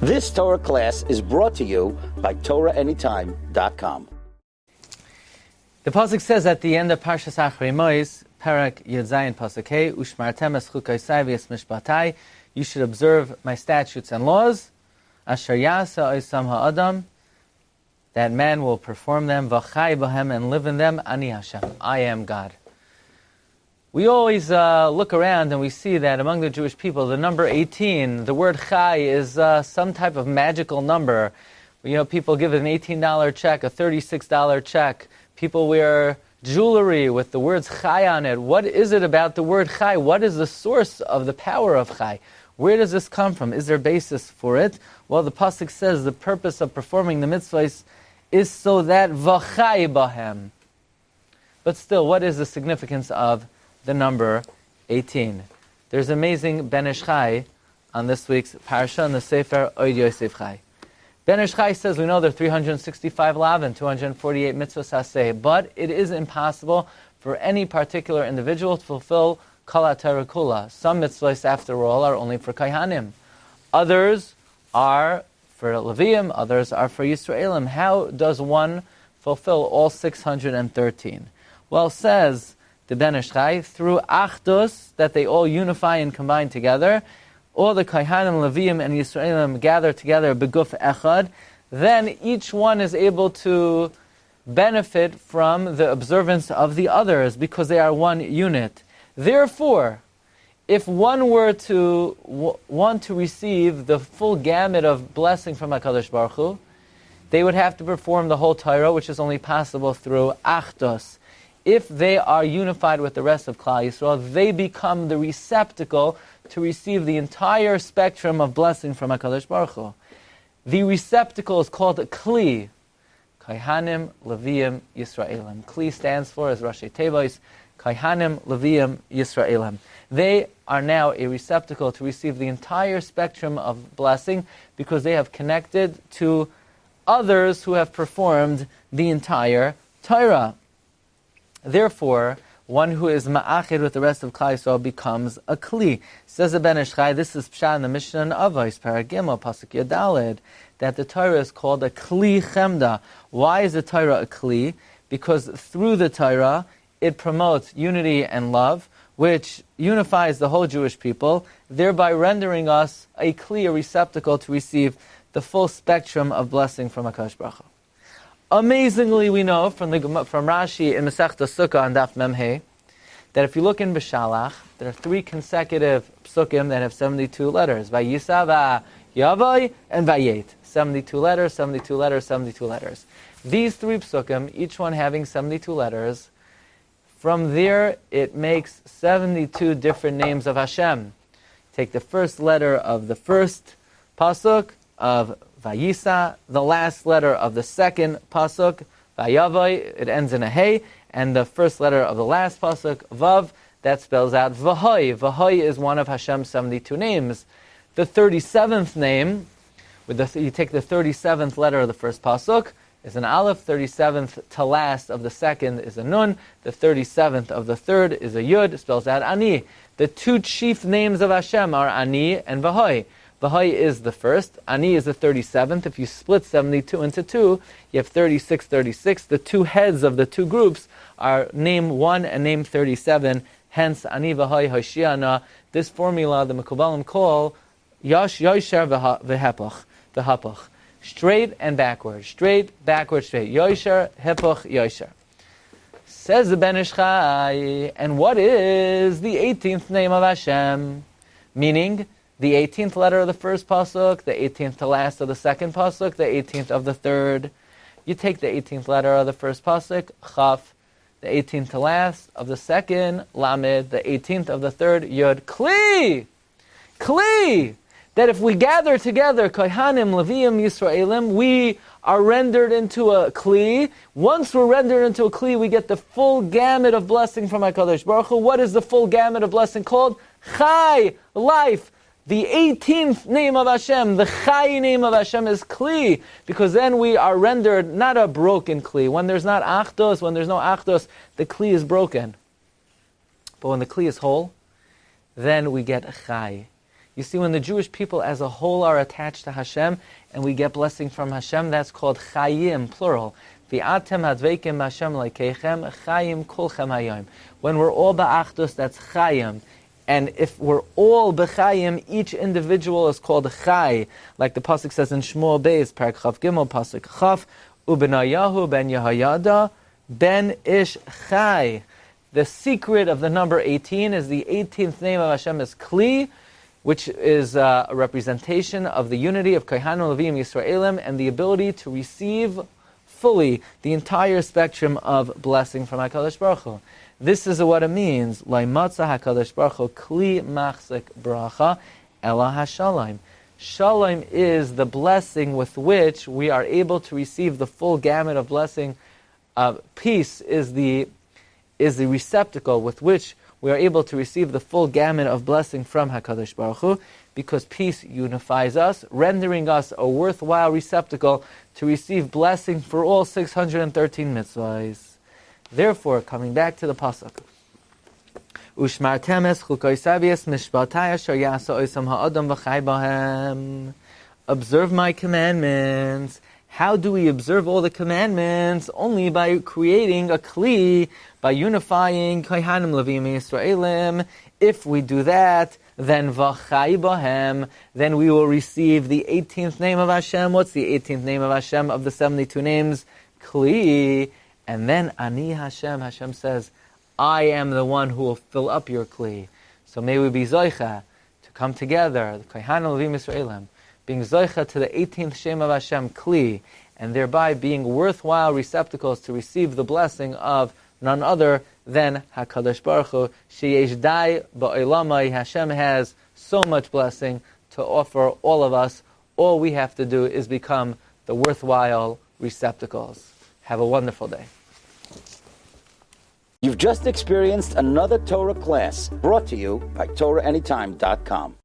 This Torah class is brought to you by TorahAnytime.com. The pasuk says at the end of Parshas Acharei, Parak Yud Zayin Pasuk Hey, Ushmartem es chukaysai v'es mishpatai. You should observe my statutes and laws. Asher yasa oisam ha'adam. That man will perform them. V'chai b'hem, and live in them. Ani Hashem, I am God. We always look around and we see that among the Jewish people, the number 18, the word chai, is some type of magical number. You know, people give an $18 check, a $36 check. People wear jewelry with the words chai on it. What is it about the word chai? What is the source of the power of chai? Where does this come from? Is there basis for it? Well, the pasuk says the purpose of performing the mitzvahs is so that v'chai b'hem. But still, what is the significance of the number 18? There's amazing Ben Ish Chai on this week's Parsha in the Sefer Oid Yosef Chai. Ben Ish Chai says we know there are 365 lav and 248 mitzvahs haseh, but it is impossible for any particular individual to fulfill kol ha'torah kula. Some mitzvahs, after all, are only for Kaihanim. Others are for Leviim, others are for Yisraelim. How does one fulfill all 613? Well, says the Ben Ish Chai, through achdus, that they all unify and combine together, all the Kaihanim, Leviim, and Yisraelim gather together, beguf echad, then each one is able to benefit from the observance of the others, because they are one unit. Therefore, if one were to want to receive the full gamut of blessing from HaKadosh Baruch Hu, they would have to perform the whole Torah, which is only possible through achdus. If they are unified with the rest of Klal Yisrael, they become the receptacle to receive the entire spectrum of blessing from HaKadosh Baruch Hu. The receptacle is called a Kli. Kaihanim, Leviim, Yisraelim. Kli stands for, as Rashi Tevois, Kaihanim, Leviim, Yisraelim. They are now a receptacle to receive the entire spectrum of blessing because they have connected to others who have performed the entire Torah. Therefore, one who is ma'achid with the rest of Klal Yisrael becomes a kli. Says the Ben Ish Chai, this is Pshat in the Mishnah in Avos, Paragimel, Pasuk Yadalid, that the Torah is called a kli chemda. Why is the Torah a kli? Because through the Torah, it promotes unity and love, which unifies the whole Jewish people, thereby rendering us a kli, a receptacle to receive the full spectrum of blessing from HaKadosh Baruch Hu. Amazingly, we know from Rashi in Masechta Sukkah on Daf Memhei that if you look in B'Shalach, there are 3 consecutive psukim that have 72 letters: Vayisa, Vayavai, and Vayet. 72 letters, 72 letters, 72 letters. These 3 psukim, each one having 72 letters, from there it makes 72 different names of Hashem. Take the first letter of the first pasuk of Vayisa, the last letter of the second pasuk, Vayavai, it ends in a hey, and the first letter of the last pasuk, Vav, that spells out Vahoi. Vahoi is one of Hashem's 72 names. The 37th name, you take the 37th letter of the first pasuk, is an aleph, 37th to last of the second is a nun, the 37th of the third is a yud, spells out Ani. The 2 chief names of Hashem are Ani and Vahoi. Vahai is the first, Ani is the 37th. If you split 72 into 2, you have 36, 36. The 2 heads of the 2 groups are name 1 and name 37, hence Ani Vahai Hoshiana. This formula the Mekubalim call Yash Yosher V'Hapach. Straight and backward. Straight, backward, straight. Yosher, Hepach, Yosher. Says the Ben Ish Chai, and what is the 18th name of Hashem? Meaning, the 18th letter of the first pasuk, the 18th to last of the second pasuk, the 18th of the third. You take the 18th letter of the first pasuk, Chaf, the 18th to last of the second, Lamed, the 18th of the third, Yud, Kli! Kli! That if we gather together, Kohanim, Leviim, Yisraelim, we are rendered into a Kli. Once we're rendered into a Kli, we get the full gamut of blessing from HaKadosh Baruch Hu. What is the full gamut of blessing called? Chai, life. The 18th name of Hashem, the Chai name of Hashem is Kli, because then we are rendered not a broken Kli. When there's not Achdus, when there's no Achdus, the Kli is broken. But when the Kli is whole, then we get Chai. You see, when the Jewish people as a whole are attached to Hashem, and we get blessing from Hashem, that's called chayim, plural. V'atem hadveikim Hashem lekeichem, chayim kulchem hayom. When we're all ba'achdus, that's chayim. And if we're all b'chayim, each individual is called chay. Like the pasuk says in Shmuel Beis, Parak Chav Gimel, pasuk Chav, Ubenayahu ben Yehayada ben Ish Chai. The secret of the number 18 is the 18th name of Hashem is Kli, which is a representation of the unity of Kohanim, Levim, Yisraelim, and the ability to receive fully the entire spectrum of blessing from HaKadosh Baruch Hu. This is what it means. Laimatza HaKadosh Baruch Hu Kli Machzik Bracha Ela HaShalom. Shalom is the blessing with which we are able to receive the full gamut of blessing. Peace is the receptacle with which we are able to receive the full gamut of blessing from HaKadosh Baruch Hu, because peace unifies us, rendering us a worthwhile receptacle to receive blessing for all 613 mitzvahs. Therefore, coming back to the pasuk, Ushmartem es chukoisai mishpatai asher yasa oisam ha'adam v'chai bahem. Observe my commandments. How do we observe all the commandments? Only by creating a kli, by unifying Kohanim, Levim, Yisraelim. If we do that, then v'chai bahem, then we will receive the 18th name of Hashem. What's the 18th name of Hashem of the 72 names? Kli. And then Ani Hashem, Hashem says, I am the one who will fill up your kli. So may we be zoicha to come together, the Kohanim, Levim, Yisraelim, being zoicha to the 18th Shem of Hashem, kli, and thereby being worthwhile receptacles to receive the blessing of none other than HaKadosh Baruch Hu. Sheyesh dai ba'olamai. Hashem has so much blessing to offer all of us. All we have to do is become the worthwhile receptacles. Have a wonderful day. You've just experienced another Torah class brought to you by TorahAnytime.com.